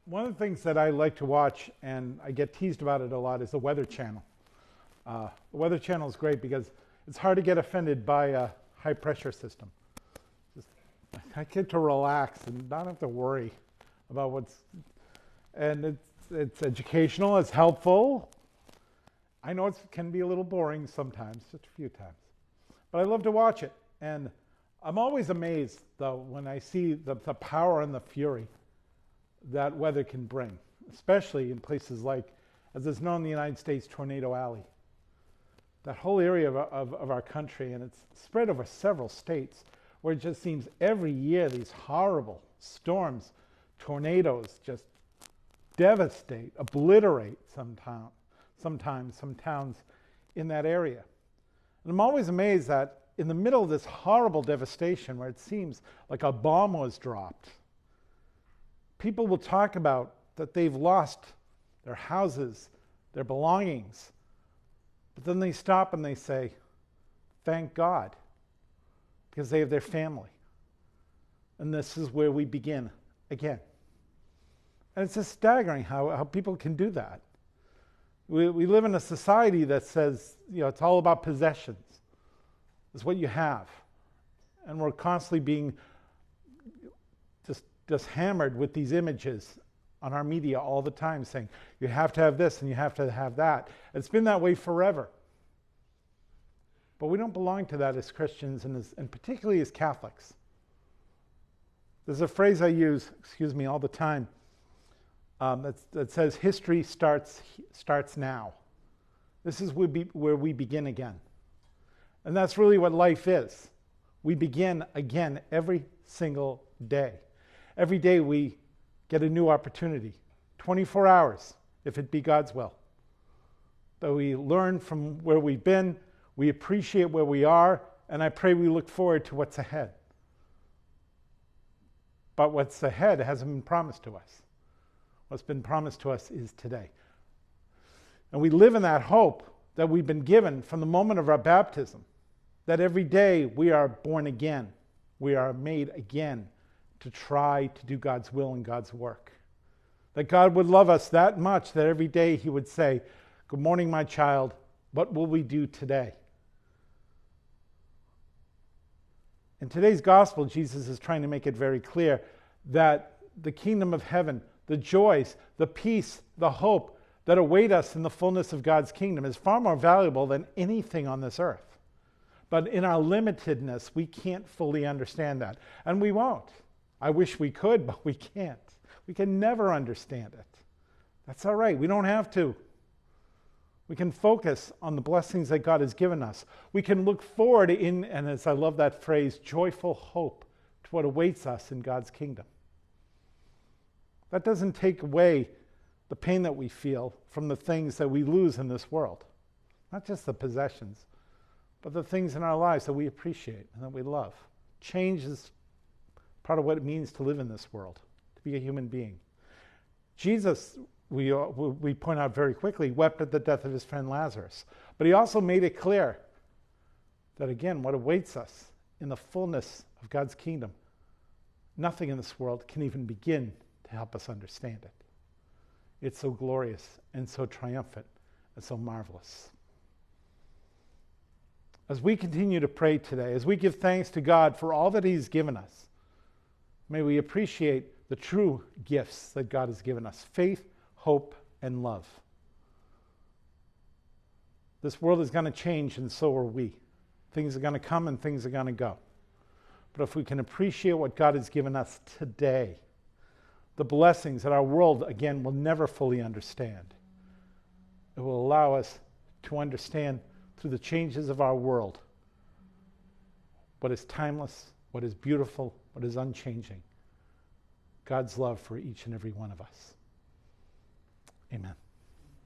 One of the things that I like to watch, and I get teased about it a lot, is the Weather Channel. The Weather Channel is great because it's hard to get offended by a high-pressure system. I get to relax and not have to worry about what's... And it's educational, it's helpful. I know it can be a little boring sometimes, just a few times. But I love to watch it. And I'm always amazed, though, when I see the power and the fury that weather can bring, especially in places like, as is known in the United States, Tornado Alley. That whole area of our country, and it's spread over several states, where it just seems every year these horrible storms, tornadoes just devastate, obliterate some towns in that area. And I'm always amazed that in the middle of this horrible devastation where it seems like a bomb was dropped, people will talk about that they've lost their houses, their belongings, but then they stop and they say, thank God, because they have their family. And this is where we begin again. And it's just staggering how people can do that. We live in a society that says, it's all about possessions. It's what you have. And we're constantly being just hammered with these images on our media all the time saying, you have to have this and you have to have that. It's been that way forever. But we don't belong to that as Christians and particularly as Catholics. There's a phrase I use, all the time, that says history starts now. This is where we begin again. And that's really what life is. We begin again every single day. Every day we get a new opportunity, 24 hours, if it be God's will. That we learn from where we've been, we appreciate where we are, and I pray we look forward to what's ahead. But what's ahead hasn't been promised to us. What's been promised to us is today. And we live in that hope that we've been given from the moment of our baptism, that every day we are born again. We are made again to try to do God's will and God's work. That God would love us that much that every day he would say, good morning, my child. What will we do today? In today's gospel, Jesus is trying to make it very clear that the kingdom of heaven, the joys, the peace, the hope that await us in the fullness of God's kingdom is far more valuable than anything on this earth. But in our limitedness, we can't fully understand that. And we won't. I wish we could, but we can't. We can never understand it. That's all right. We don't have to. We can focus on the blessings that God has given us. We can look forward in, and as I love that phrase, joyful hope to what awaits us in God's kingdom. That doesn't take away the pain that we feel from the things that we lose in this world. Not just the possessions, but the things in our lives that we appreciate and that we love. Change is part of what it means to live in this world, to be a human being. Jesus, we point out very quickly, wept at the death of his friend Lazarus. But he also made it clear that, again, what awaits us in the fullness of God's kingdom, nothing in this world can even begin to help us understand it. It's so glorious and so triumphant and so marvelous. As we continue to pray today, as we give thanks to God for all that he's given us, may we appreciate the true gifts that God has given us: faith, hope, and love. This world is going to change, and so are we. Things are going to come and things are going to go. But if we can appreciate what God has given us today, the blessings that our world, again, will never fully understand, it will allow us to understand through the changes of our world what is timeless, what is beautiful, what is unchanging. God's love for each and every one of us. Amen.